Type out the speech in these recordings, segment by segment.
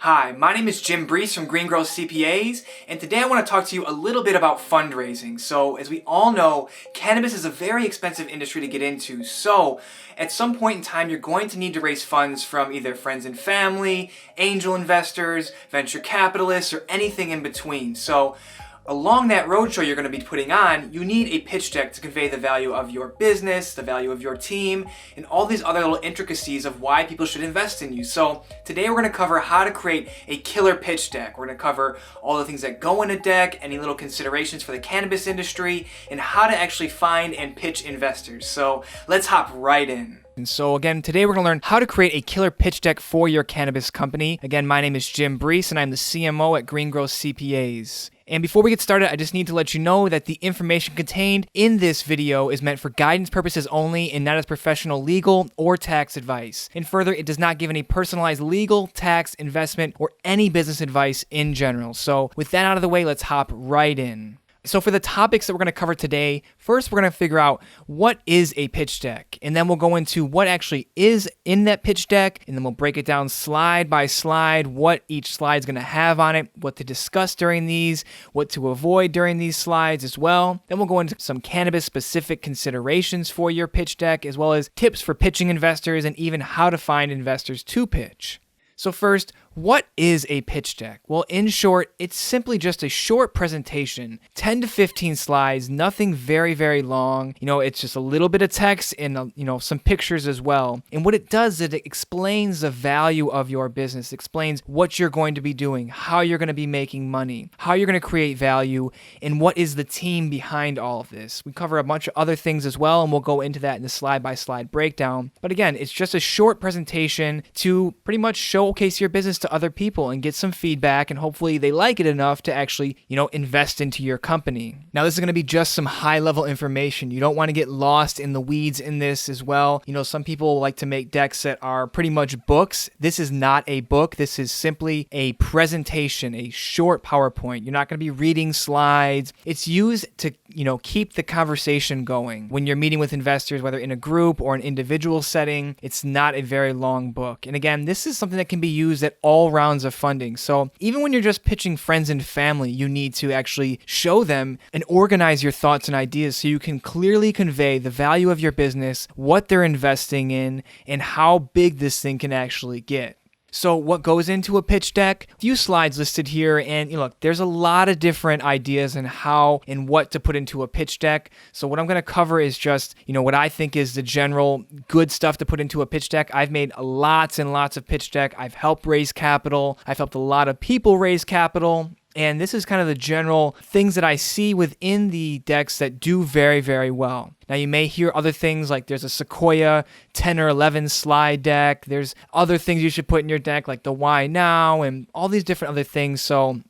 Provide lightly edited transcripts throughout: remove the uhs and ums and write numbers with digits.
Hi, my name is Jim Brees from GreenGrowth CPAs, and today I want to talk to you a little bit about fundraising. So, as we all know, cannabis is a very expensive industry to get into. So, at some point in time, you're going to need to raise funds from either friends and family, angel investors, venture capitalists, or anything in between. So, along that roadshow you're going to be putting on, you need a pitch deck to convey the value of your business, the value of your team, and all these other little intricacies of why people should invest in you. So today we're going to cover how to create a killer pitch deck. We're going to cover all the things that go in a deck, any little considerations for the cannabis industry, and how to actually find and pitch investors. So let's hop right in. And so again, today we're going to learn how to create a killer pitch deck for your cannabis company. Again, my name is Jim Brees and I'm the CMO at GreenGrowth CPAs. And before we get started, I just need to let you know that the information contained in this video is meant for guidance purposes only and not as professional legal or tax advice. And further, it does not give any personalized legal, tax, investment, or any business advice in general. So with that out of the way, let's hop right in. So for the topics that we're going to cover today, first we're going to figure out what is a pitch deck, and then we'll go into what actually is in that pitch deck, and then we'll break it down slide by slide, what each slide is going to have on it, what to discuss during these, what to avoid during these slides as well. Then we'll go into some cannabis-specific considerations for your pitch deck, as well as tips for pitching investors and even how to find investors to pitch. So first, what is a pitch deck? Well, in short, it's simply just a short presentation, 10 to 15 slides, nothing very, very long. It's just a little bit of text and, some pictures as well. And what it does is it explains the value of your business, explains what you're going to be doing, how you're going to be making money, how you're going to create value, and what is the team behind all of this. We cover a bunch of other things as well, and we'll go into that in the slide-by-slide breakdown. But again, it's just a short presentation to pretty much showcase your business to other people and get some feedback, and hopefully they like it enough to actually, invest into your company. Now, this is going to be just some high-level information. You don't want to get lost in the weeds in this as well. Some people like to make decks that are pretty much books. This is not a book. This is simply a presentation, a short PowerPoint. You're not going to be reading slides. It's used to, keep the conversation going. When you're meeting with investors, whether in a group or an individual setting, it's not a very long book. And again, this is something that can be used at all rounds of funding. So even when you're just pitching friends and family, you need to actually show them and organize your thoughts and ideas so you can clearly convey the value of your business, what they're investing in, and how big this thing can actually get. So what goes into a pitch deck? A few slides listed here, and look, there's a lot of different ideas on how and what to put into a pitch deck. So what I'm going to cover is just, what I think is the general good stuff to put into a pitch deck. I've made lots and lots of pitch deck. I've helped raise capital. I've helped a lot of people raise capital. And this is kind of the general things that I see within the decks that do very, very well. Now, you may hear other things like there's a Sequoia 10 or 11 slide deck. There's other things you should put in your deck like the why now and all these different other things. So,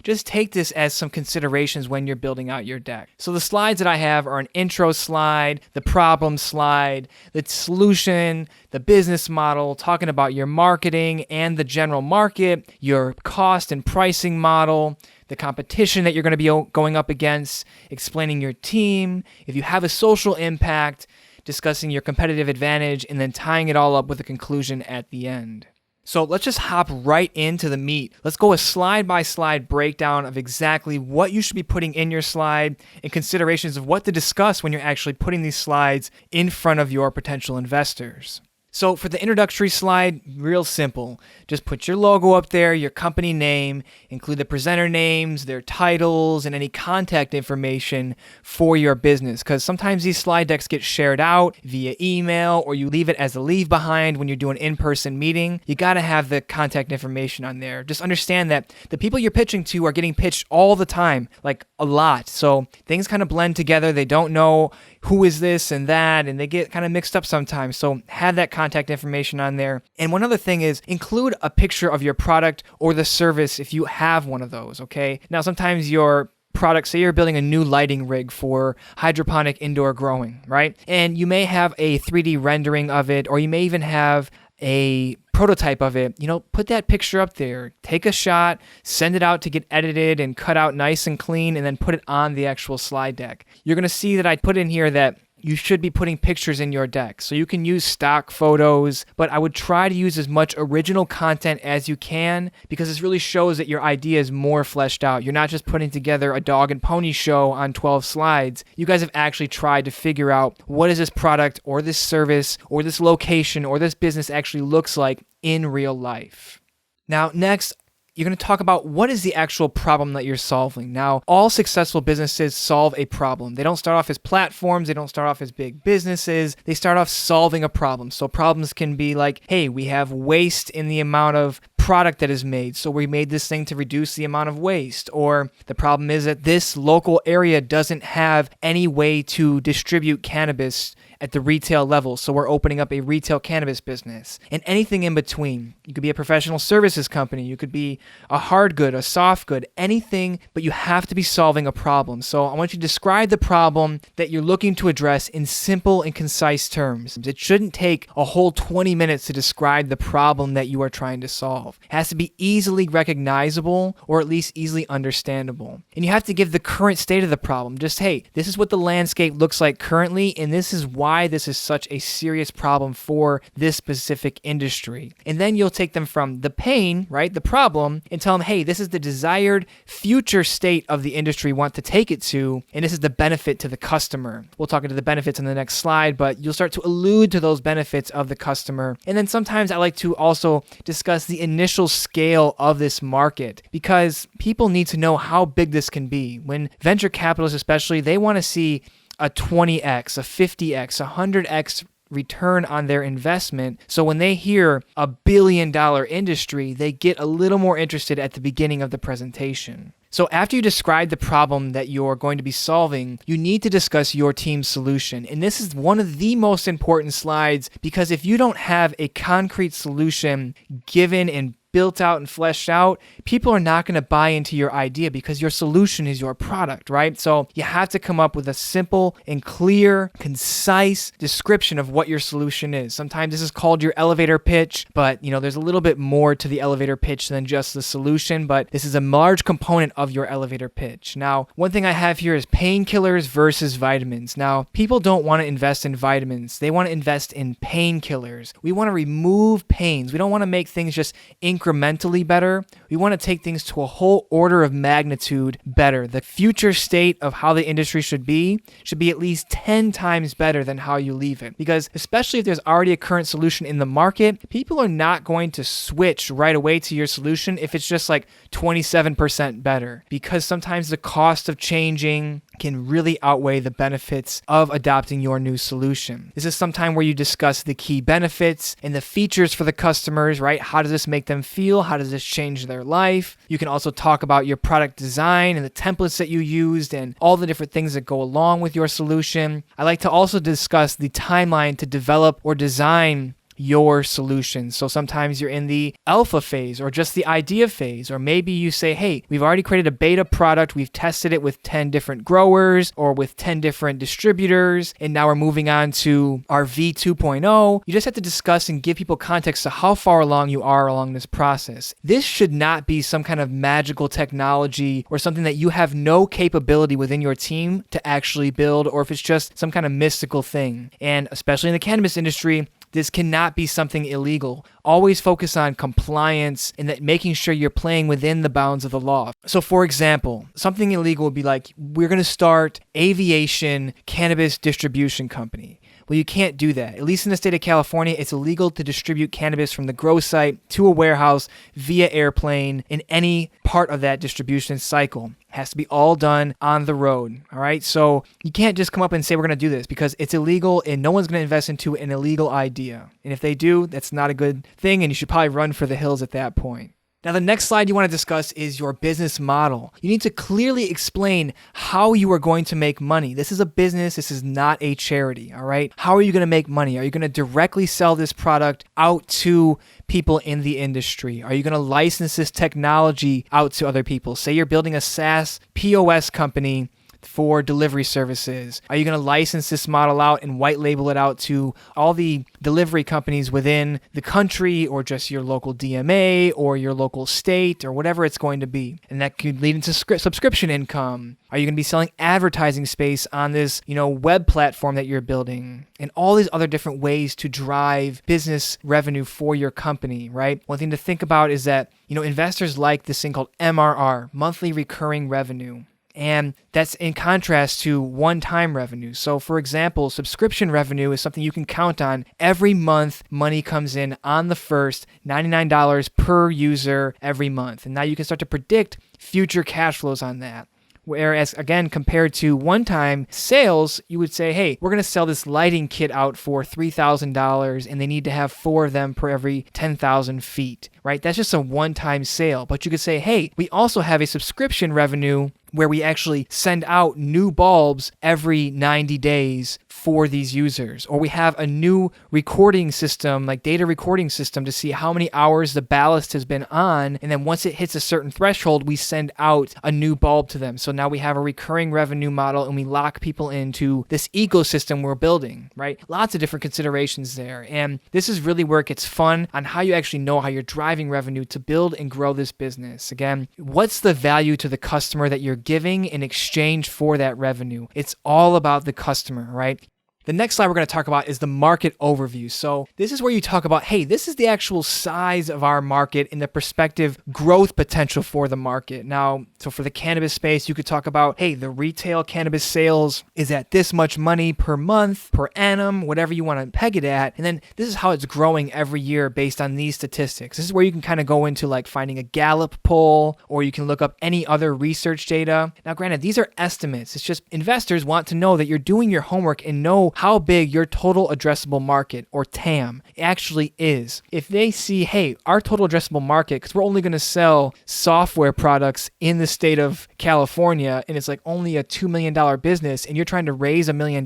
just take this as some considerations when you're building out your deck. So the slides that I have are an intro slide, the problem slide, the solution, the business model, talking about your marketing and the general market, your cost and pricing model, the competition that you're going to be going up against, explaining your team, if you have a social impact, discussing your competitive advantage, and then tying it all up with a conclusion at the end. So let's just hop right into the meat. Let's go a slide-by-slide breakdown of exactly what you should be putting in your slide and considerations of what to discuss when you're actually putting these slides in front of your potential investors. So for the introductory slide, real simple. Just put your logo up there, your company name, include the presenter names, their titles, and any contact information for your business. Because sometimes these slide decks get shared out via email, or you leave it as a leave behind when you do an in-person meeting. You got to have the contact information on there. Just understand that the people you're pitching to are getting pitched all the time, like a lot. So things kind of blend together. They don't know who is this and that, and they get kind of mixed up sometimes. So have that contact information on there. And one other thing is include a picture of your product or the service if you have one of those, okay? Now, sometimes your product, say you're building a new lighting rig for hydroponic indoor growing, right? And you may have a 3D rendering of it, or you may even have a prototype of it. Put that picture up there, take a shot, send it out to get edited and cut out nice and clean, and then put it on the actual slide deck. You're going to see that I put in here that you should be putting pictures in your deck. So you can use stock photos, but I would try to use as much original content as you can because this really shows that your idea is more fleshed out. You're not just putting together a dog and pony show on 12 slides. You guys have actually tried to figure out what is this product or this service or this location or this business actually looks like in real life. Now, next, you're going to talk about what is the actual problem that you're solving. Now, all successful businesses solve a problem. They don't start off as platforms. They don't start off as big businesses. They start off solving a problem. So problems can be like, hey, we have waste in the amount of product that is made, so we made this thing to reduce the amount of waste. Or the problem is that this local area doesn't have any way to distribute cannabis at the retail level, so we're opening up a retail cannabis business. And anything in between. You could be a professional services company, you could be a hard good, a soft good, anything, but you have to be solving a problem. So I want you to describe the problem that you're looking to address in simple and concise terms. It shouldn't take a whole 20 minutes to describe the problem that you are trying to solve. It has to be easily recognizable or at least easily understandable. And you have to give the current state of the problem. Just, hey, this is what the landscape looks like currently, and this is why this is such a serious problem for this specific industry. And then you'll take them from the pain, right, the problem, and tell them, hey, this is the desired future state of the industry we want to take it to, and this is the benefit to the customer. We'll talk into the benefits in the next slide, but you'll start to allude to those benefits of the customer. And then sometimes I like to also discuss the initial scale of this market because people need to know how big this can be. When venture capitalists especially, they want to see a 20x, a 50x, a 100x return on their investment. So when they hear $1 billion industry, they get a little more interested at the beginning of the presentation. So after you describe the problem that you're going to be solving, you need to discuss your team's solution. And this is one of the most important slides because if you don't have a concrete solution given and built out and fleshed out, people are not going to buy into your idea because your solution is your product, right? So you have to come up with a simple and clear, concise description of what your solution is. Sometimes this is called your elevator pitch, but there's a little bit more to the elevator pitch than just the solution, but this is a large component of your elevator pitch. Now, one thing I have here is painkillers versus vitamins. Now, people don't want to invest in vitamins. They want to invest in painkillers. We want to remove pains. We don't want to make things just incrementally better. We want to take things to a whole order of magnitude better. The future state of how the industry should be at least 10 times better than how you leave it. Because especially if there's already a current solution in the market, people are not going to switch right away to your solution if it's just like 27% better. Because sometimes the cost of changing can really outweigh the benefits of adopting your new solution. This is some time where you discuss the key benefits and the features for the customers, right? How does this make them feel? How does this change their life? You can also talk about your product design and the templates that you used and all the different things that go along with your solution. I like to also discuss the timeline to develop or design your solution. So sometimes you're in the alpha phase or just the idea phase, or maybe you say, hey, we've already created a beta product, we've tested it with 10 different growers or with 10 different distributors, and now we're moving on to our V2.0. You just have to discuss and give people context to how far along you are along this process. This should not be some kind of magical technology or something that you have no capability within your team to actually build, or if it's just some kind of mystical thing. And especially in the cannabis industry, this cannot be something illegal. Always focus on compliance and that making sure you're playing within the bounds of the law. So for example, something illegal would be like, we're going to start aviation cannabis distribution company. Well, you can't do that. At least in the state of California, it's illegal to distribute cannabis from the grow site to a warehouse via airplane in any part of that distribution cycle. It has to be all done on the road, all right? So you can't just come up and say we're going to do this because it's illegal and no one's going to invest into an illegal idea. And if they do, that's not a good thing and you should probably run for the hills at that point. Now, the next slide you want to discuss is your business model. You need to clearly explain how you are going to make money. This is a business. This is not a charity, all right? How are you going to make money? Are you going to directly sell this product out to people in the industry? Are you going to license this technology out to other people? Say you're building a SaaS POS company for delivery services? Are you going to license this model out and white label it out to all the delivery companies within the country, or just your local DMA or your local state, or whatever it's going to be? And that could lead into subscription income. Are you going to be selling advertising space on this, web platform that you're building? And all these other different ways to drive business revenue for your company, right? One thing to think about is that, investors like this thing called MRR, monthly recurring revenue. And that's in contrast to one-time revenue. So for example, subscription revenue is something you can count on. Every month, money comes in on the first, $99 per user every month. And now you can start to predict future cash flows on that. Whereas, again, compared to one-time sales, you would say, hey, we're going to sell this lighting kit out for $3,000 and they need to have 4 of them per every 10,000 feet, right? That's just a one-time sale. But you could say, hey, we also have a subscription revenue where we actually send out new bulbs every 90 days for these users. Or we have a new recording system, like data recording system, to see how many hours the ballast has been on. And then once it hits a certain threshold, we send out a new bulb to them. So now we have a recurring revenue model and we lock people into this ecosystem we're building, right? Lots of different considerations there. And this is really where it gets fun on how you actually know how you're driving revenue to build and grow this business. Again, what's the value to the customer that you're giving in exchange for that revenue? It's all about the customer, right? The next slide we're going to talk about is the market overview. So this is where you talk about, hey, this is the actual size of our market and the prospective growth potential for the market. Now, so for the cannabis space, you could talk about, hey, the retail cannabis sales is at this much money per month, per annum, whatever you want to peg it at. And then this is how it's growing every year based on these statistics. This is where you can kind of go into like finding a Gallup poll, or you can look up any other research data. Now, granted, these are estimates. It's just investors want to know that you're doing your homework and know how big your total addressable market, or TAM, actually is. If they see, hey, our total addressable market, because we're only going to sell software products in the state of California, and it's like only a $2 million business, and you're trying to raise $1 million,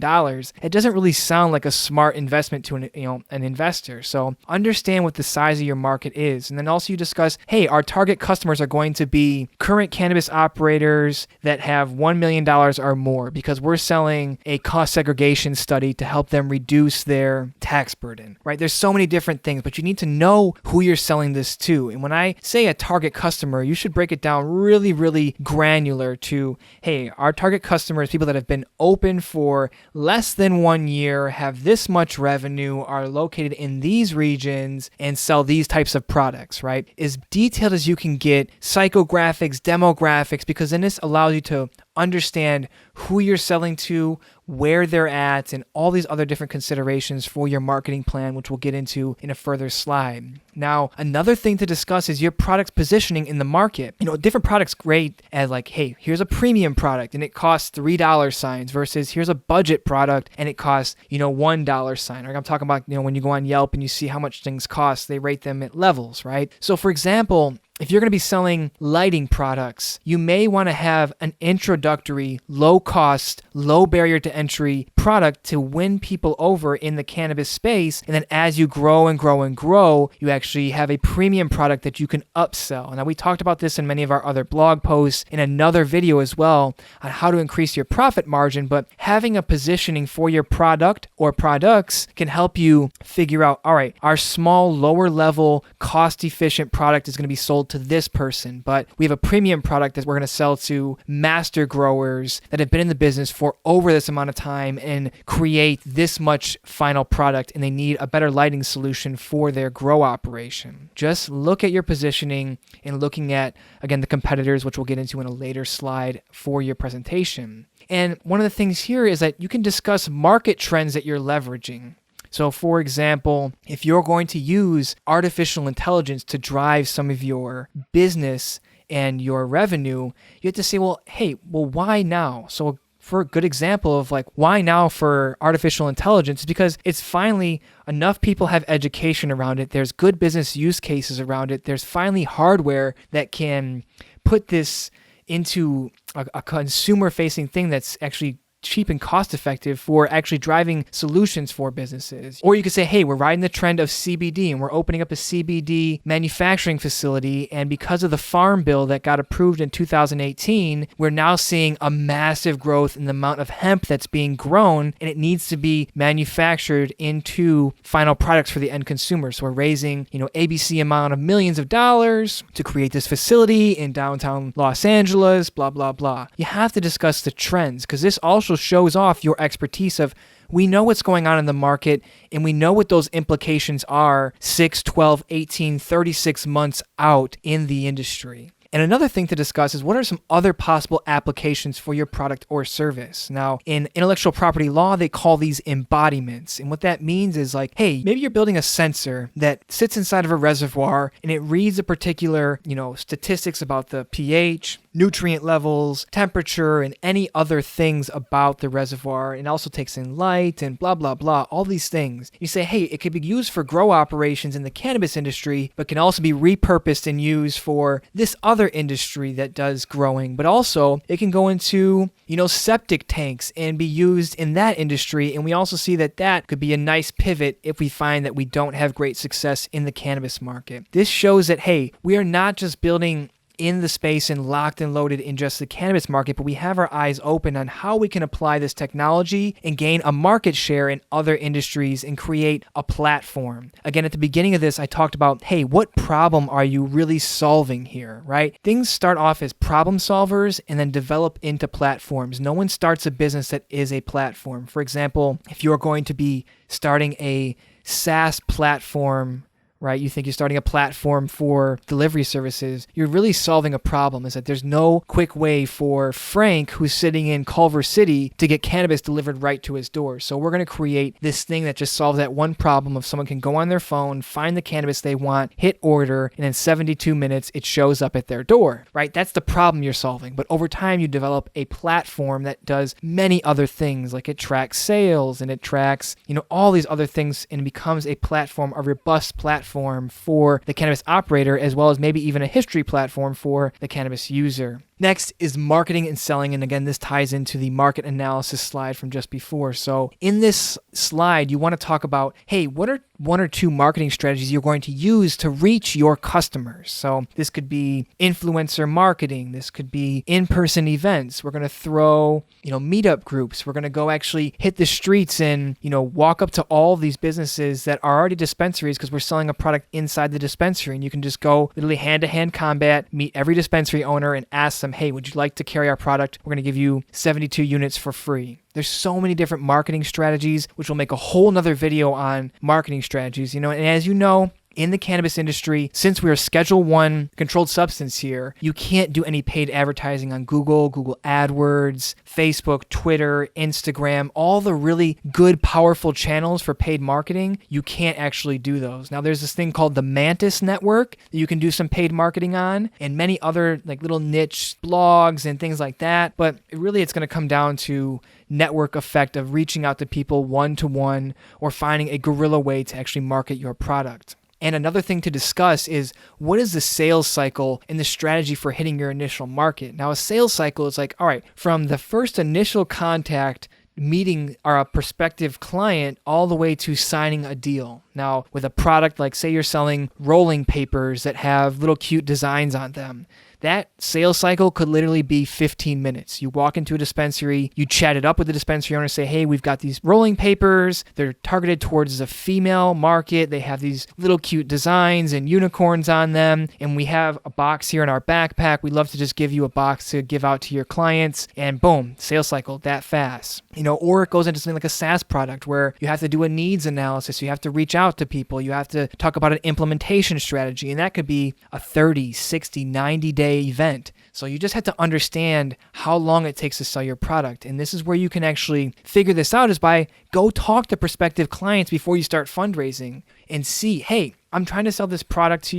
it doesn't really sound like a smart investment to an investor. So understand what the size of your market is. And then also you discuss, hey, our target customers are going to be current cannabis operators that have $1 million or more, because we're selling a cost segregation study to help them reduce their tax burden, right? There's so many different things, but you need to know who you're selling this to. And when I say a target customer, you should break it down really, really granular to, hey, our target customers, people that have been open for less than 1 year, have this much revenue, are located in these regions, and sell these types of products, right? As detailed as you can get, psychographics, demographics, because then this allows you to understand who you're selling to, where they're at, and all these other different considerations for your marketing plan, which we'll get into in a further slide. Now, another thing to discuss is your product's positioning in the market. Different products great as like, hey, here's a premium product and it costs $3 signs versus here's a budget product and it costs, $1 sign. Like I'm talking about, when you go on Yelp and you see how much things cost, they rate them at levels, right? So for example, if you're going to be selling lighting products, you may want to have an introductory, low-cost, low barrier to entry product to win people over in the cannabis space. And then as you grow and grow and grow, you actually have a premium product that you can upsell. Now, we talked about this in many of our other blog posts, in another video as well, on how to increase your profit margin. But having a positioning for your product or products can help you figure out, all right, our small, lower level, cost-efficient product is going to be sold to this person, but we have a premium product that we're going to sell to master growers that have been in the business for over this amount of time and create this much final product, and they need a better lighting solution for their grow operation. Just look at your positioning and looking at, again, the competitors, which we'll get into in a later slide for your presentation. And one of the things here is that you can discuss market trends that you're leveraging. So for example, if you're going to use artificial intelligence to drive some of your business and your revenue, you have to say, why now? So for a good example of like, why now for artificial intelligence? Because it's finally enough people have education around it. There's good business use cases around it. There's finally hardware that can put this into a consumer-facing thing that's actually cheap and cost effective for actually driving solutions for businesses. Or you could say, hey, we're riding the trend of CBD and we're opening up a CBD manufacturing facility. And because of the farm bill that got approved in 2018, we're now seeing a massive growth in the amount of hemp that's being grown, and it needs to be manufactured into final products for the end consumer. So we're raising, ABC amount of millions of dollars to create this facility in downtown Los Angeles, blah, blah, blah. You have to discuss the trends because this also shows off your expertise of we know what's going on in the market and we know what those implications are 6, 12, 18, 36 months out in the industry. And another thing to discuss is what are some other possible applications for your product or service. Now, in intellectual property law, they call these embodiments. And what that means is like, hey, maybe you're building a sensor that sits inside of a reservoir and it reads a particular, statistics about the pH, nutrient levels, temperature, and any other things about the reservoir. And also takes in light and blah, blah, blah, all these things. You say, hey, it could be used for grow operations in the cannabis industry, but can also be repurposed and used for this other industry that does growing. But also it can go into, septic tanks and be used in that industry. And we also see that could be a nice pivot if we find that we don't have great success in the cannabis market. This shows that, hey, we are not just building in the space and locked and loaded in just the cannabis market, but we have our eyes open on how we can apply this technology and gain a market share in other industries and create a platform. Again, at the beginning of this, I talked about, hey, what problem are you really solving here, right? Things start off as problem solvers and then develop into platforms. No one starts a business that is a platform. For example, if you're going to be starting a SaaS platform, right? You think you're starting a platform for delivery services. You're really solving a problem, is that there's no quick way for Frank, who's sitting in Culver City, to get cannabis delivered right to his door. So we're going to create this thing that just solves that one problem of someone can go on their phone, find the cannabis they want, hit order, and in 72 minutes, it shows up at their door, right? That's the problem you're solving. But over time, you develop a platform that does many other things, like it tracks sales and it tracks, all these other things, and it becomes a platform, a robust platform for the cannabis operator, as well as maybe even a history platform for the cannabis user. Next is marketing and selling. And again, this ties into the market analysis slide from just before. So in this slide, you want to talk about, hey, what are one or two marketing strategies you're going to use to reach your customers? So this could be influencer marketing. This could be in-person events. We're going to throw, meetup groups. We're going to go actually hit the streets and, walk up to all these businesses that are already dispensaries because we're selling a product inside the dispensary. And you can just go literally hand-to-hand combat, meet every dispensary owner and ask them, hey, would you like to carry our product? We're going to give you 72 units for free. There's so many different marketing strategies, which will make a whole nother video on marketing strategies, and as you know, in the cannabis industry, since we're a Schedule I controlled substance here, you can't do any paid advertising on Google AdWords, Facebook, Twitter, Instagram, all the really good, powerful channels for paid marketing. You can't actually do those. Now, there's this thing called the Mantis Network that you can do some paid marketing on, and many other like little niche blogs and things like that. But really, it's going to come down to network effect of reaching out to people one-to-one or finding a guerrilla way to actually market your product. And another thing to discuss is what is the sales cycle and the strategy for hitting your initial market? Now, a sales cycle is like, all right, from the first initial contact, meeting our prospective client all the way to signing a deal. Now, with a product like, say you're selling rolling papers that have little cute designs on them, that sales cycle could literally be 15 minutes. You walk into a dispensary, you chat it up with the dispensary owner, say, hey, we've got these rolling papers. They're targeted towards a female market. They have these little cute designs and unicorns on them. And we have a box here in our backpack. We'd love to just give you a box to give out to your clients. And boom, sales cycle that fast. Or it goes into something like a SaaS product where you have to do a needs analysis. You have to reach out to people. You have to talk about an implementation strategy. And that could be a 30, 60, 90-day event. So you just have to understand how long it takes to sell your product. And this is where you can actually figure this out, is by go talk to prospective clients before you start fundraising and see, hey, I'm trying to sell this product to,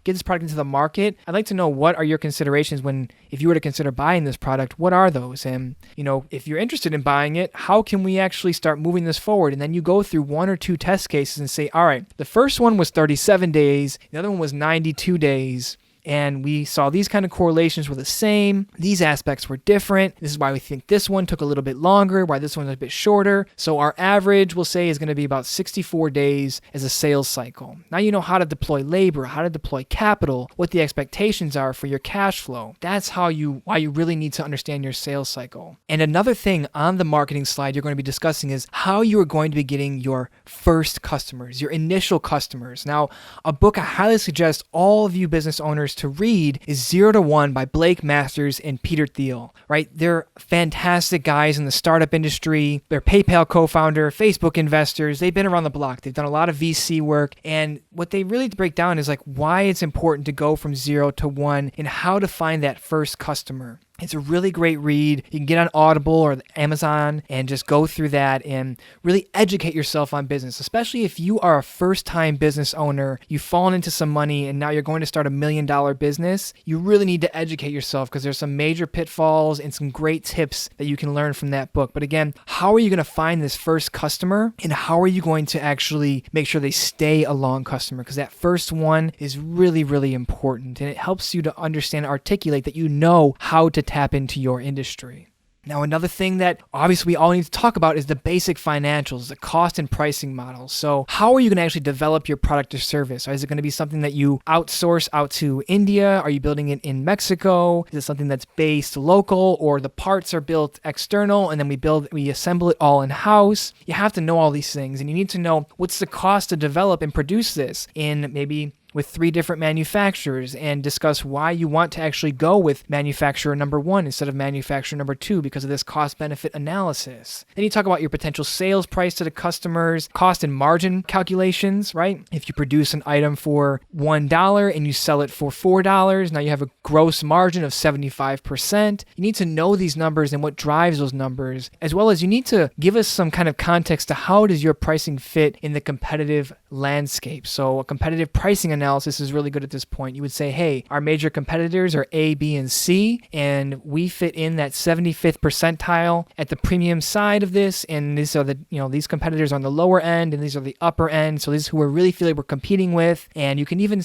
get this product into the market. I'd like to know, what are your considerations if you were to consider buying this product, what are those? And, if you're interested in buying it, how can we actually start moving this forward? And then you go through one or two test cases and say, all right, the first one was 37 days. The other one was 92 days. and we saw these kind of correlations were the same. These aspects were different. This is why we think this one took a little bit longer, why this one's a bit shorter. So our average, we'll say, is going to be about 64 days as a sales cycle. Now you know how to deploy labor, how to deploy capital, what the expectations are for your cash flow. That's why you really need to understand your sales cycle. And another thing on the marketing slide you're going to be discussing is how you are going to be getting your first customers, your initial customers. Now, a book I highly suggest all of you business owners to read is 0 to 1 by Blake Masters and Peter Thiel, right? They're fantastic guys in the startup industry. They're PayPal co-founder, Facebook investors. They've been around the block. They've done a lot of VC work. And what they really break down is like why it's important to go from 0 to 1 and how to find that first customer. It's a really great read. You can get on Audible or Amazon and just go through that and really educate yourself on business, especially if you are a first-time business owner, you've fallen into some money and now you're going to start $1 million business. You really need to educate yourself because there's some major pitfalls and some great tips that you can learn from that book. But again, how are you going to find this first customer and how are you going to actually make sure they stay a long customer? Because that first one is really, really important and it helps you to understand and articulate that you know how to tap into your industry. Now, another thing that obviously we all need to talk about is the basic financials, the cost and pricing models. So how are you going to actually develop your product or service? Is it going to be something that you outsource out to India? Are you building it in Mexico? Is it something that's based local or the parts are built external and then we assemble it all in-house? You have to know all these things and you need to know what's the cost to develop and produce this in maybe with 3 different manufacturers and discuss why you want to actually go with manufacturer number 1 instead of manufacturer number 2 because of this cost-benefit analysis. Then you talk about your potential sales price to the customers, cost and margin calculations, right? If you produce an item for $1 and you sell it for $4, now you have a gross margin of 75%. You need to know these numbers and what drives those numbers, as well as you need to give us some kind of context to how does your pricing fit in the competitive landscape. So a competitive pricing analysis is really good at this point. You would say, hey, our major competitors are A, B, and C, and we fit in that 75th percentile at the premium side of this, and these are these competitors on the lower end, and these are the upper end, so this is who we really feel like we're competing with, and you can even,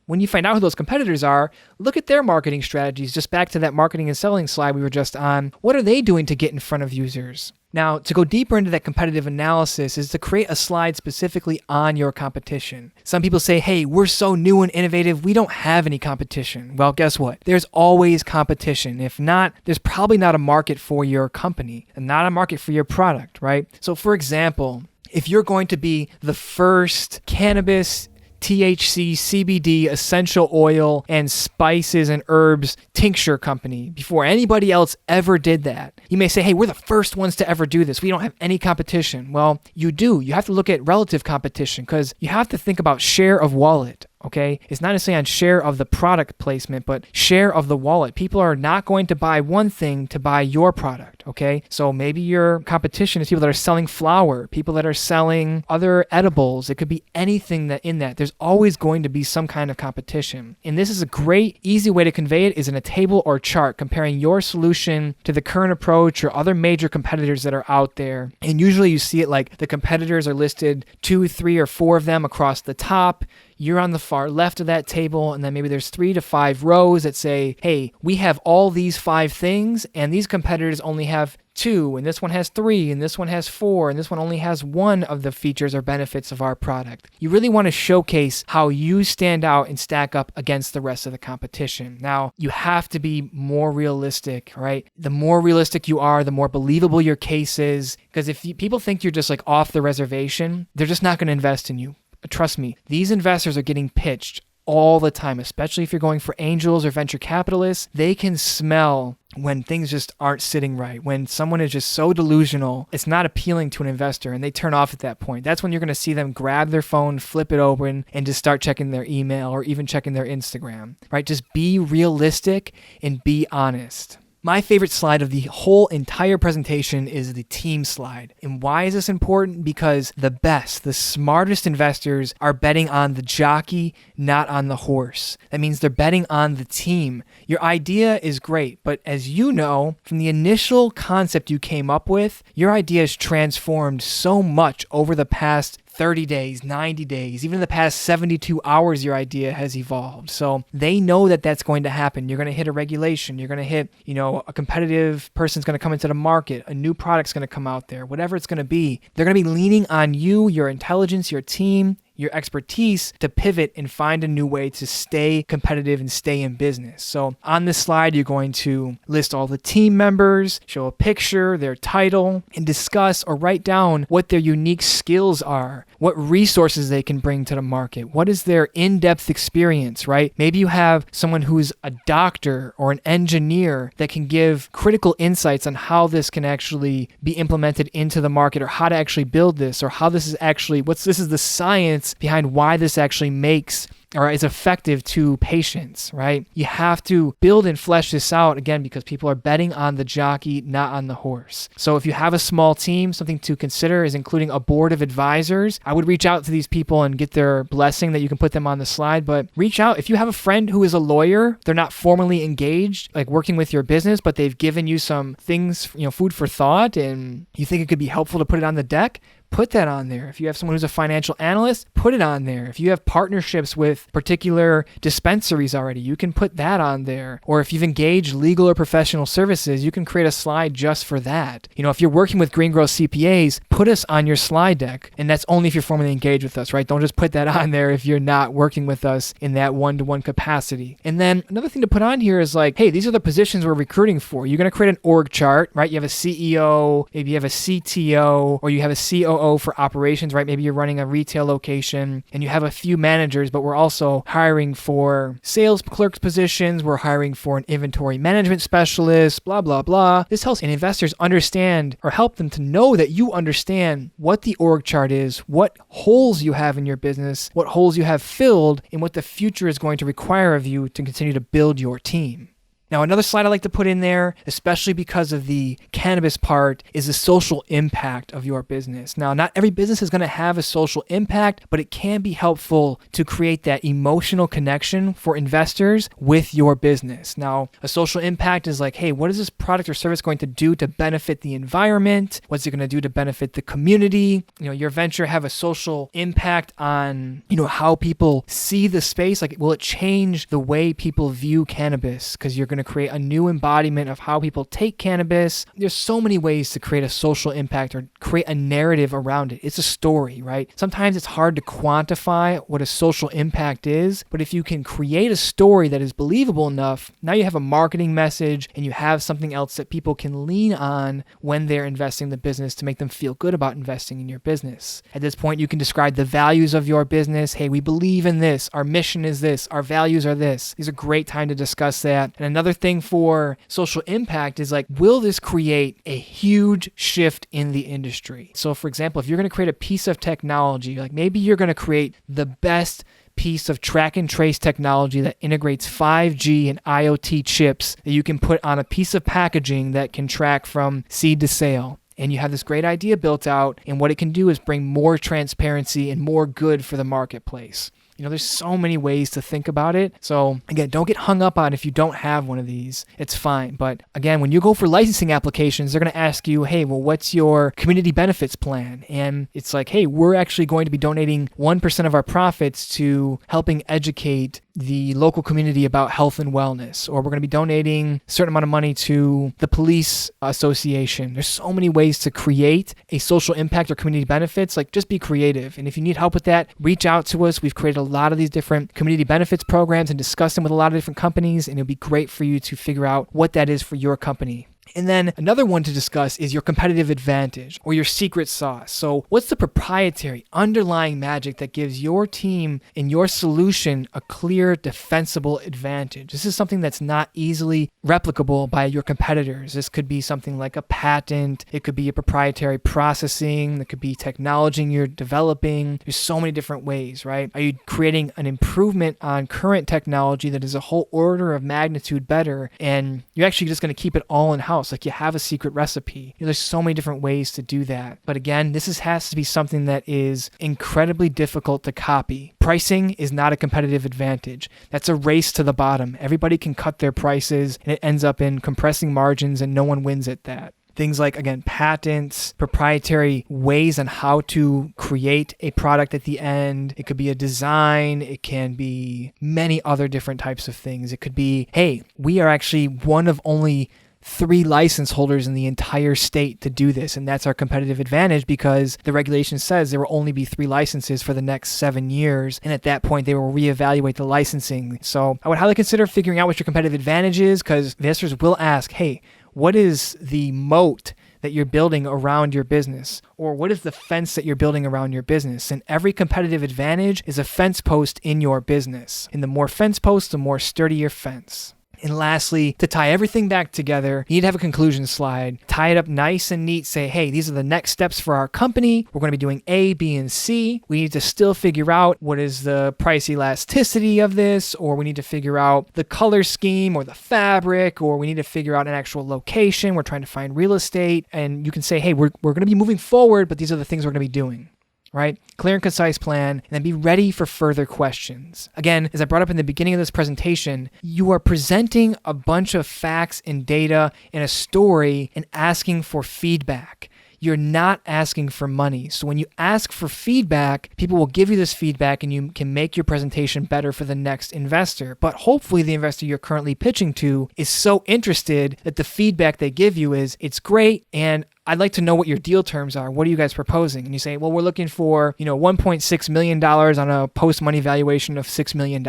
when you find out who those competitors are, look at their marketing strategies. Just back to that marketing and selling slide we were just on. What are they doing to get in front of users? Now, to go deeper into that competitive analysis is to create a slide specifically on your competition. Some people say, hey, we're so new and innovative, we don't have any competition. Well, guess what? There's always competition. If not, there's probably not a market for your company and not a market for your product, right? So for example, if you're going to be the first cannabis THC, CBD, essential oil, and spices and herbs tincture company before anybody else ever did that. You may say, hey, we're the first ones to ever do this. We don't have any competition. Well, you do. You have to look at relative competition because you have to think about share of wallet. Okay, it's not necessarily on share of the product placement, but share of the wallet. People are not going to buy one thing to buy your product. Okay, so maybe your competition is people that are selling flour, people that are selling other edibles. It could be anything that in that. There's always going to be some kind of competition. And this is a great, easy way to convey it is in a table or chart comparing your solution to the current approach or other major competitors that are out there. And usually you see it like the competitors are listed 2, 3, or 4 of them across the top. You're on the far left of that table, and then maybe there's 3 to 5 rows that say, hey, we have all these 5 things, and these competitors only have 2, and this one has 3, and this one has 4, and this one only has 1 of the features or benefits of our product. You really want to showcase how you stand out and stack up against the rest of the competition. Now, you have to be more realistic, right? The more realistic you are, the more believable your case is, because if people think you're just like off the reservation, they're just not going to invest in you. Trust me, these investors are getting pitched all the time, especially if you're going for angels or venture capitalists. They can smell when things just aren't sitting right, when someone is just so delusional, it's not appealing to an investor and they turn off at that point. That's when you're going to see them grab their phone, flip it open, and just start checking their email or even checking their Instagram, right? Just be realistic and be honest. My favorite slide of the whole entire presentation is the team slide. And why is this important? Because the best, the smartest investors are betting on the jockey, not on the horse. That means they're betting on the team. Your idea is great, but as you know, from the initial concept you came up with, your idea has transformed so much over the past 30 days, 90 days, even in the past 72 hours, your idea has evolved. So they know that that's going to happen. You're going to hit a regulation. You're going to hit, a competitive person's going to come into the market. A new product's going to come out there. Whatever it's going to be, they're going to be leaning on you, your intelligence, your team, your expertise to pivot and find a new way to stay competitive and stay in business. So on this slide, you're going to list all the team members, show a picture, their title, and discuss or write down what their unique skills are, what resources they can bring to the market, what is their in-depth experience, right? Maybe you have someone who's a doctor or an engineer that can give critical insights on how this can actually be implemented into the market, or how to actually build this, or how this is actually, this is the science behind why this actually makes or is effective to patients, right? You have to build and flesh this out, again, because people are betting on the jockey, not on the horse. So if you have a small team, something to consider is including a board of advisors. I would reach out to these people and get their blessing that you can put them on the slide, but reach out. If you have a friend who is a lawyer, they're not formally engaged, like working with your business, but they've given you some things, food for thought, and you think it could be helpful to put it on the deck, put that on there. If you have someone who's a financial analyst, put it on there. If you have partnerships with particular dispensaries already, you can put that on there. Or if you've engaged legal or professional services, you can create a slide just for that. If you're working with GreenGrowth CPAs, put us on your slide deck. And that's only if you're formally engaged with us, right? Don't just put that on there if you're not working with us in that one-to-one capacity. And then another thing to put on here is like, hey, these are the positions we're recruiting for. You're going to create an org chart, right? You have a CEO, maybe you have a CTO, or you have a COO for operations, right? Maybe you're running a retail location and you have a few managers, but we're also hiring for sales clerks positions. We're hiring for an inventory management specialist, blah, blah, blah. This helps investors understand, or help them to know that you understand what the org chart is, what holes you have in your business, what holes you have filled, and what the future is going to require of you to continue to build your team. Now, another slide I like to put in there, especially because of the cannabis part, is the social impact of your business. Now, not every business is going to have a social impact, but it can be helpful to create that emotional connection for investors with your business. Now, a social impact is like, hey, what is this product or service going to do to benefit the environment? What's it going to do to benefit the community? Your venture have a social impact on, how people see the space. Like, will it change the way people view cannabis? Because you're going to create a new embodiment of how people take cannabis. There's so many ways to create a social impact or create a narrative around it. It's a story, right? Sometimes it's hard to quantify what a social impact is, but if you can create a story that is believable enough, now you have a marketing message and you have something else that people can lean on when they're investing in the business to make them feel good about investing in your business. At this point, you can describe the values of your business. Hey, we believe in this. Our mission is this. Our values are this. These are a great time to discuss that. And another thing for social impact is like, will this create a huge shift in the industry? So for example, if you're going to create a piece of technology, like maybe you're going to create the best piece of track and trace technology that integrates 5G and IoT chips that you can put on a piece of packaging that can track from seed to sale. And you have this great idea built out, and what it can do is bring more transparency and more good for the marketplace. There's so many ways to think about it. So again, don't get hung up on if you don't have one of these. It's fine. But again, when you go for licensing applications, they're going to ask you, hey, well, what's your community benefits plan? And it's like, hey, we're actually going to be donating 1% of our profits to helping educate the local community about health and wellness, or we're going to be donating a certain amount of money to the police association. There's so many ways to create a social impact or community benefits. Like, just be creative. And if you need help with that, reach out to us. We've created a lot of these different community benefits programs and discussed them with a lot of different companies, and it'll be great for you to figure out what that is for your company. And then another one to discuss is your competitive advantage or your secret sauce. So what's the proprietary underlying magic that gives your team and your solution a clear defensible advantage? This is something that's not easily replicable by your competitors. This could be something like a patent. It could be a proprietary processing. It could be technology you're developing. There's so many different ways, right? Are you creating an improvement on current technology that is a whole order of magnitude better, and you're actually just going to keep it all in-house? Like, you have a secret recipe. There's so many different ways to do that. But again, has to be something that is incredibly difficult to copy. Pricing is not a competitive advantage. That's a race to the bottom. Everybody can cut their prices, and it ends up in compressing margins, and no one wins at that. things like, again, patents, proprietary ways on how to create a product at the end. It could be a design. It can be many other different types of things. It could be, hey, we are actually one of only 3 license holders in the entire state to do this. And that's our competitive advantage because the regulation says there will only be 3 licenses for the next 7 years. And at that point, they will reevaluate the licensing. So I would highly consider figuring out what your competitive advantage is because investors will ask, hey, what is the moat that you're building around your business? Or what is the fence that you're building around your business? And every competitive advantage is a fence post in your business. And the more fence posts, the more sturdy your fence. And lastly, to tie everything back together, you need to have a conclusion slide. Tie it up nice and neat. Say, hey, these are the next steps for our company. We're going to be doing A, B, and C. We need to still figure out what is the price elasticity of this, or we need to figure out the color scheme or the fabric, or we need to figure out an actual location. We're trying to find real estate. And you can say, hey, we're going to be moving forward, but these are the things we're going to be doing. Right? Clear and concise plan, and then be ready for further questions. Again, as I brought up in the beginning of this presentation, you are presenting a bunch of facts and data in a story and asking for feedback. You're not asking for money. So when you ask for feedback, people will give you this feedback and you can make your presentation better for the next investor. But hopefully the investor you're currently pitching to is so interested that the feedback they give you is, it's great and I'd like to know what your deal terms are. What are you guys proposing? And you say, well, we're looking for, $1.6 million on a post-money valuation of $6 million.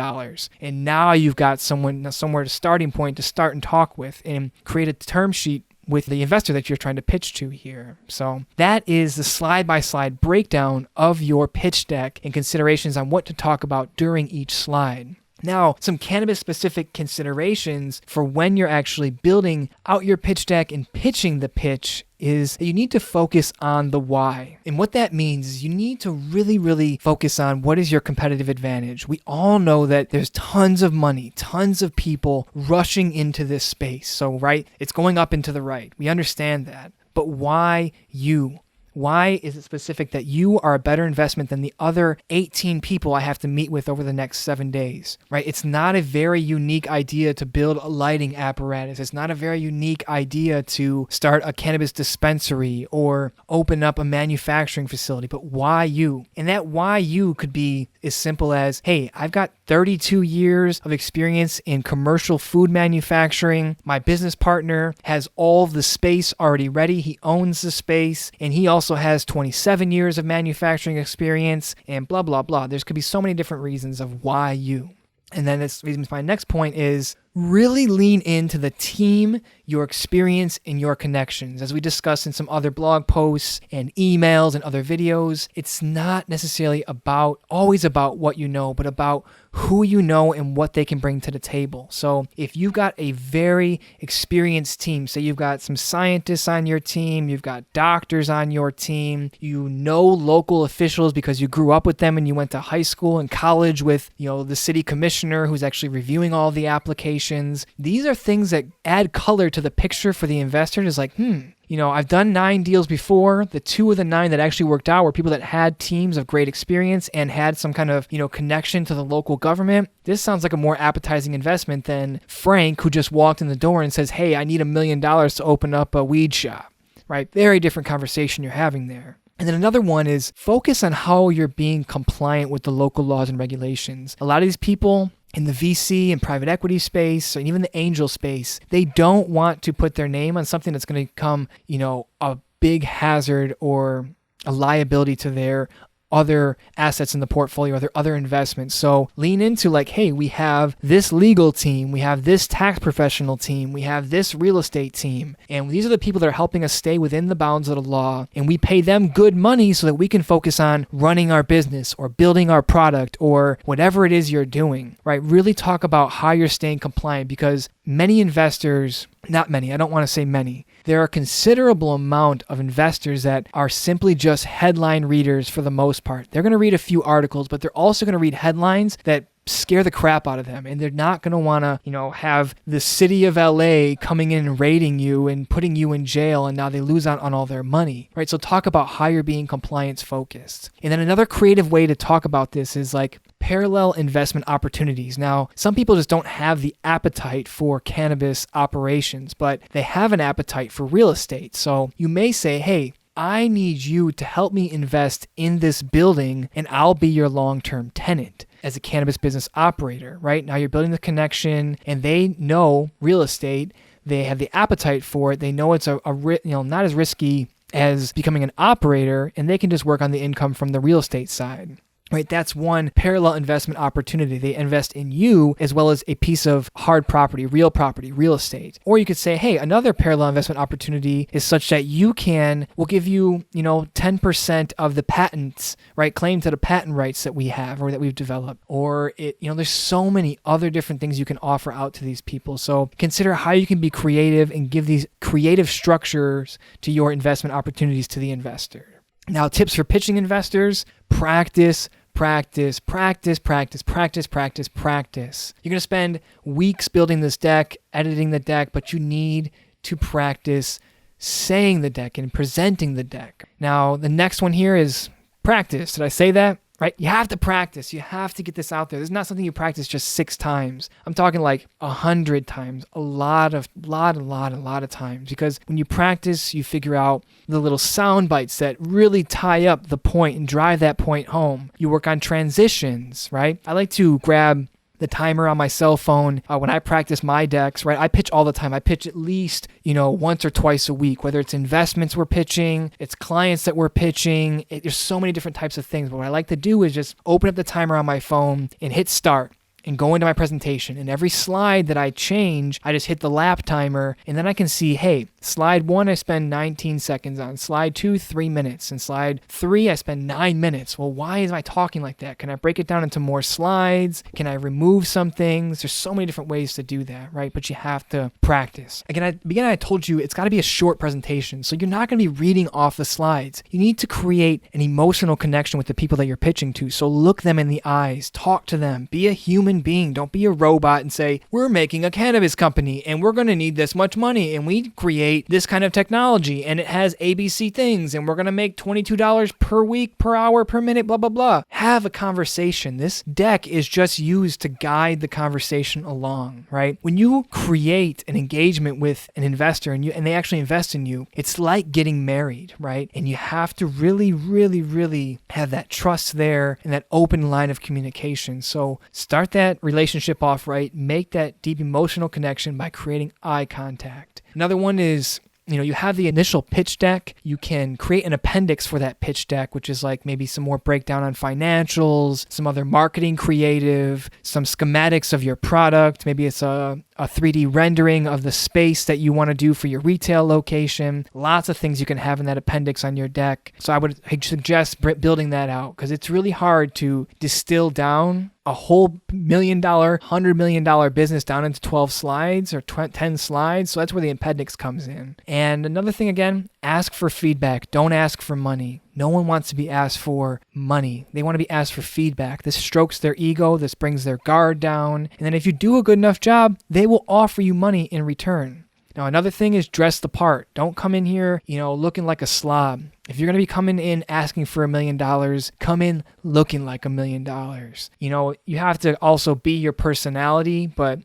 And now you've got somewhere to starting point to start and talk with and create a term sheet with the investor that you're trying to pitch to here. So that is the slide-by-slide breakdown of your pitch deck and considerations on what to talk about during each slide. Now, some cannabis-specific considerations for when you're actually building out your pitch deck and pitching the pitch is that you need to focus on the why. And what that means is you need to really, really focus on what is your competitive advantage. We all know that there's tons of money, tons of people rushing into this space. So, right, it's going up and to the right. We understand that. But why you? Why is it specific that you are a better investment than the other 18 people I have to meet with over the next 7 days, right? It's not a very unique idea to build a lighting apparatus. It's not a very unique idea to start a cannabis dispensary or open up a manufacturing facility, but why you? And that why you could be as simple as, hey, I've got 32 years of experience in commercial food manufacturing. My business partner has all the space already ready. He owns the space, and he also has 27 years of manufacturing experience, and blah, blah, blah. There's could be so many different reasons of why you. And then this leads me to my next point is really lean into the team, your experience, and your connections. As we discussed in some other blog posts and emails and other videos, it's not necessarily always about what you know, but about who you know and what they can bring to the table. So if you've got a very experienced team, say you've got some scientists on your team, you've got doctors on your team, you know local officials because you grew up with them and you went to high school and college with, the city commissioner who's actually reviewing all the applications. These are things that add color to the picture for the investor. It's like, I've done 9 deals before. The 2 of the 9 that actually worked out were people that had teams of great experience and had some kind of, connection to the local government. This sounds like a more appetizing investment than Frank, who just walked in the door and says, hey, I need $1 million to open up a weed shop, right? Very different conversation you're having there. And then another one is focus on how you're being compliant with the local laws and regulations. A lot of these people in the VC and private equity space, and even the angel space, they don't want to put their name on something that's going to become, a big hazard or a liability to their other assets in the portfolio or their other investments. So lean into like, hey, we have this legal team, we have this tax professional team, we have this real estate team, and these are the people that are helping us stay within the bounds of the law, and we pay them good money so that we can focus on running our business or building our product or whatever it is you're doing, right? Really talk about how you're staying compliant, because many investors, not many, I don't want to say many, there are a considerable amount of investors that are simply just headline readers for the most part. They're going to read a few articles, but they're also going to read headlines that scare the crap out of them. And they're not going to want to, have the city of LA coming in and raiding you and putting you in jail, and now they lose out on all their money, right? So talk about how you're being compliance focused. And then another creative way to talk about this is like, parallel investment opportunities. Now, some people just don't have the appetite for cannabis operations, but they have an appetite for real estate. So you may say, hey, I need you to help me invest in this building and I'll be your long-term tenant as a cannabis business operator, right? Now you're building the connection and they know real estate. They have the appetite for it. They know it's not as risky as becoming an operator, and they can just work on the income from the real estate side. Right, that's one parallel investment opportunity. They invest in you as well as a piece of hard property, real estate. Or you could say, hey, another parallel investment opportunity is such that we'll give you, 10% of the patents, right, claim to the patent rights that we have or that we've developed. Or there's so many other different things you can offer out to these people. So consider how you can be creative and give these creative structures to your investment opportunities to the investor. Now, tips for pitching investors: practice. You're going to spend weeks building this deck, editing the deck, but you need to practice saying the deck and presenting the deck. Now, the next one here is practice. Did I say that? Right? You have to practice. You have to get this out there. This is not something you practice just 6 times. I'm talking like 100 times, a lot of times. Because when you practice, you figure out the little sound bites that really tie up the point and drive that point home. You work on transitions, right? I like to grab the timer on my cell phone when I practice my decks, right? I pitch all the time. I pitch at least, once or twice a week, whether it's investments we're pitching, it's clients that we're pitching. There's so many different types of things. But what I like to do is just open up the timer on my phone and hit start and go into my presentation. And every slide that I change, I just hit the lap timer, and then I can see, hey, slide 1, I spend 19 seconds on. Slide 2, 3 minutes. And slide 3, I spend 9 minutes. Well, why am I talking like that? Can I break it down into more slides? Can I remove some things? There's so many different ways to do that, right? But you have to practice. Again, at the beginning, I told you it's got to be a short presentation. So you're not going to be reading off the slides. You need to create an emotional connection with the people that you're pitching to. So look them in the eyes, talk to them, be a human being. Don't be a robot and say, we're making a cannabis company and we're going to need this much money and we create this kind of technology and it has ABC things and we're going to make $22 per week, per hour, per minute, blah, blah, blah. Have a conversation. This deck is just used to guide the conversation along, right? When you create an engagement with an investor and they actually invest in you, it's like getting married, right? And you have to really, really, really have that trust there and that open line of communication. So start that relationship off right, make that deep emotional connection by creating eye contact. Another one is, you have the initial pitch deck. You can create an appendix for that pitch deck, which is like maybe some more breakdown on financials, some other marketing creative, some schematics of your product. Maybe it's a 3D rendering of the space that you want to do for your retail location. Lots of things you can have in that appendix on your deck. So I would suggest building that out because it's really hard to distill down a whole $1 million, $100 million business down into 12 slides or 10 slides. So that's where the appendix comes in. And another thing, again, ask for feedback. Don't ask for money. No one wants to be asked for money. They want to be asked for feedback. This strokes their ego. This brings their guard down. And then if you do a good enough job, they will offer you money in return. Now, another thing is dress the part. Don't come in here, looking like a slob. If you're going to be coming in asking for $1 million, come in looking like $1 million. You have to also be your personality, but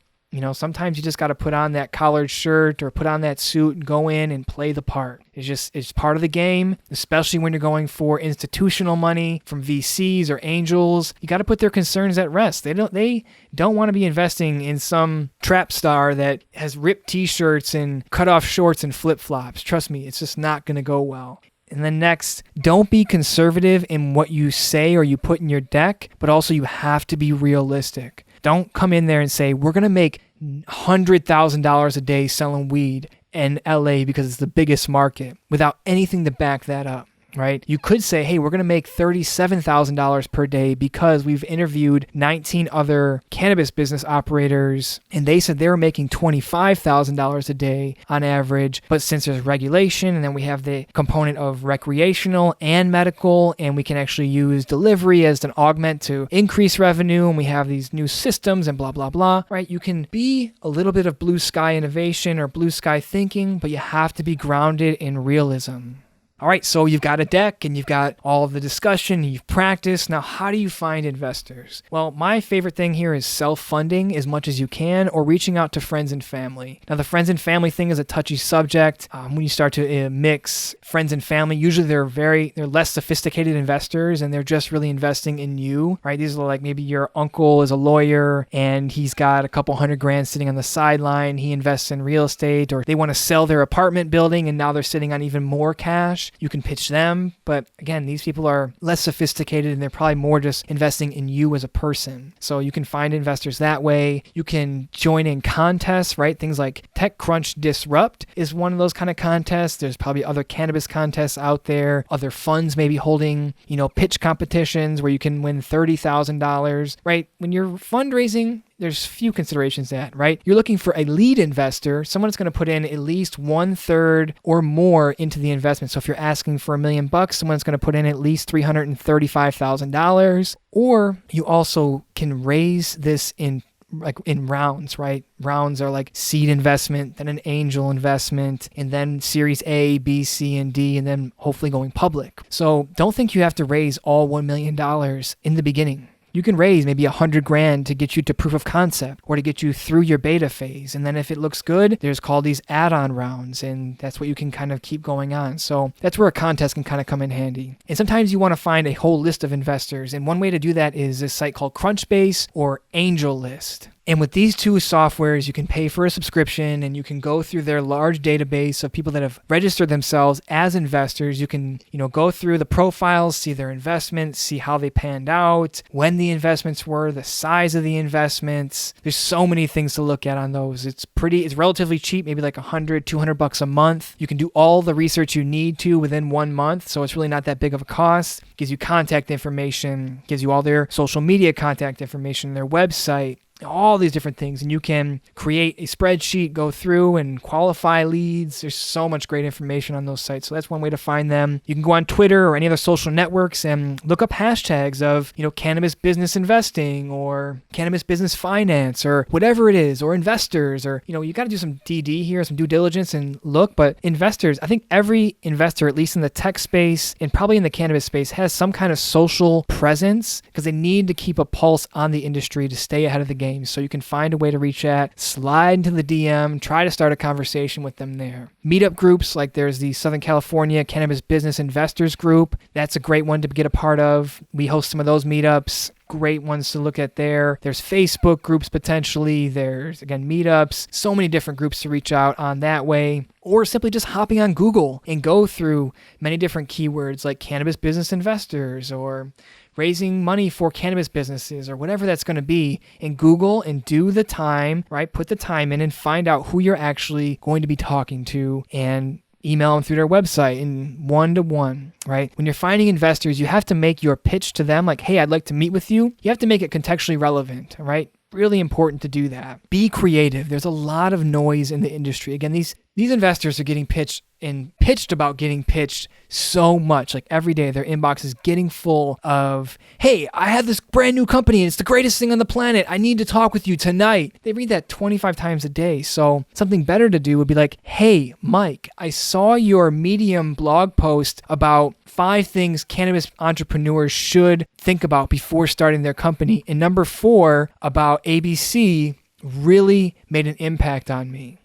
sometimes you just got to put on that collared shirt or put on that suit and go in and play the part. It's part of the game, especially when you're going for institutional money from VCs or angels. You got to put their concerns at rest. They don't want to be investing in some trap star that has ripped t-shirts and cut off shorts and flip-flops. Trust me, it's just not going to go well. And then next, don't be conservative in what you say or you put in your deck, but also you have to be realistic. Don't come in there and say, we're going to make $100,000 a day selling weed in LA because it's the biggest market without anything to back that up. Right? You could say, hey, we're going to make $37,000 per day because we've interviewed 19 other cannabis business operators and they said they were making $25,000 a day on average. But since there's regulation and then we have the component of recreational and medical and we can actually use delivery as an augment to increase revenue and we have these new systems and blah, blah, blah, right? You can be a little bit of blue sky innovation or blue sky thinking, but you have to be grounded in realism. All right, so you've got a deck and you've got all of the discussion, you've practiced. Now, how do you find investors? Well, my favorite thing here is self-funding as much as you can or reaching out to friends and family. Now, the friends and family thing is a touchy subject. When you start to mix friends and family, usually they're less sophisticated investors and they're just really investing in you, right? These are like maybe your uncle is a lawyer and he's got a couple $100,000 sitting on the sideline. He invests in real estate, or they want to sell their apartment building and now they're sitting on even more cash. You can pitch them, but again, these people are less sophisticated and they're probably more just investing in you as a person. So you can find investors that way. You can join in contests, right? Things like TechCrunch Disrupt is one of those kind of contests. There's probably other cannabis contests out there. Other funds maybe holding, pitch competitions where you can win $30,000, right? When you're fundraising, there's few considerations to that, right? You're looking for a lead investor, someone that's going to put in at least 1/3 or more into the investment. So if you're asking for $1 million, someone's going to put in at least $335,000. Or you also can raise this in rounds, right? Rounds are like seed investment, then an angel investment, and then series A, B, C, and D, and then hopefully going public. So don't think you have to raise all $1 million in the beginning. You can raise maybe $100,000 to get you to proof of concept or to get you through your beta phase. And then if it looks good, there's called these add-on rounds, and that's what you can kind of keep going on. So that's where a contest can kind of come in handy. And sometimes you want to find a whole list of investors. And one way to do that is a site called Crunchbase or AngelList. And with these two softwares, you can pay for a subscription and you can go through their large database of people that have registered themselves as investors. You can, go through the profiles, see their investments, see how they panned out, when the investments were, the size of the investments. There's so many things to look at on those. It's relatively cheap, maybe like $100, $200 a month. You can do all the research you need to within 1 month. So it's really not that big of a cost. It gives you contact information, gives you all their social media contact information, their website, all these different things, and you can create a spreadsheet, go through and qualify leads. There's so much great information on those sites. So that's one way to find them. You can go on Twitter or any other social networks and look up hashtags of, cannabis business investing or cannabis business finance or whatever it is, or investors, or, you got to do some DD here, some due diligence and look. But investors, I think every investor, at least in the tech space and probably in the cannabis space, has some kind of social presence because they need to keep a pulse on the industry to stay ahead of the game. So you can find a way to reach out, slide into the DM, try to start a conversation with them there. Meetup groups, like there's the Southern California Cannabis Business Investors Group. That's a great one to get a part of. We host some of those meetups. Great ones to look at there. There's Facebook groups potentially. There's, again, meetups. So many different groups to reach out on that way. Or simply just hopping on Google and go through many different keywords like cannabis business investors or raising money for cannabis businesses or whatever that's going to be, and Google and do the time, right? Put the time in and find out who you're actually going to be talking to and email them through their website in one-to-one, right? When you're finding investors, you have to make your pitch to them like, hey, I'd like to meet with you. You have to make it contextually relevant, right? Really important to do that. Be creative. There's a lot of noise in the industry. Again, these investors are getting pitched about getting pitched so much. Like every day, their inbox is getting full of, hey, I have this brand new company and it's the greatest thing on the planet. I need to talk with you tonight. They read that 25 times a day. So something better to do would be like, hey, Mike, I saw your Medium blog post about 5 things cannabis entrepreneurs should think about before starting their company. And number 4 about ABC really made an impact on me.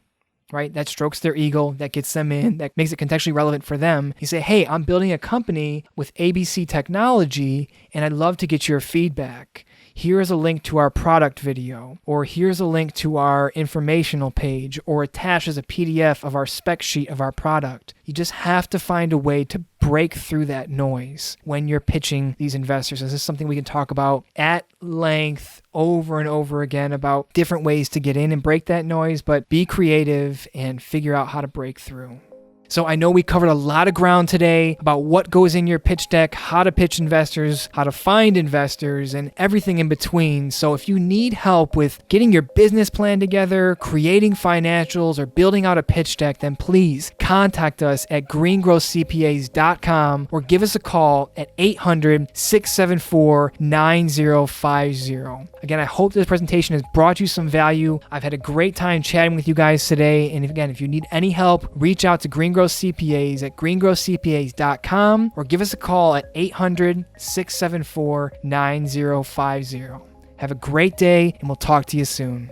Right? That strokes their ego, that gets them in, that makes it contextually relevant for them. You say, hey, I'm building a company with ABC technology and I'd love to get your feedback. Here's a link to our product video, or here's a link to our informational page, or attached as a PDF of our spec sheet of our product. You just have to find a way to break through that noise when you're pitching these investors. This is something we can talk about at length over and over again about different ways to get in and break that noise, but be creative and figure out how to break through. So I know we covered a lot of ground today about what goes in your pitch deck, how to pitch investors, how to find investors, and everything in between. So if you need help with getting your business plan together, creating financials, or building out a pitch deck, then please contact us at greengrowthcpas.com or give us a call at 800-674-9050. Again, I hope this presentation has brought you some value. I've had a great time chatting with you guys today. And if you need any help, reach out to GreenGrowth GreenGrowth CPAs at greengrowthcpas.com or give us a call at 800-674-9050. Have a great day, and we'll talk to you soon.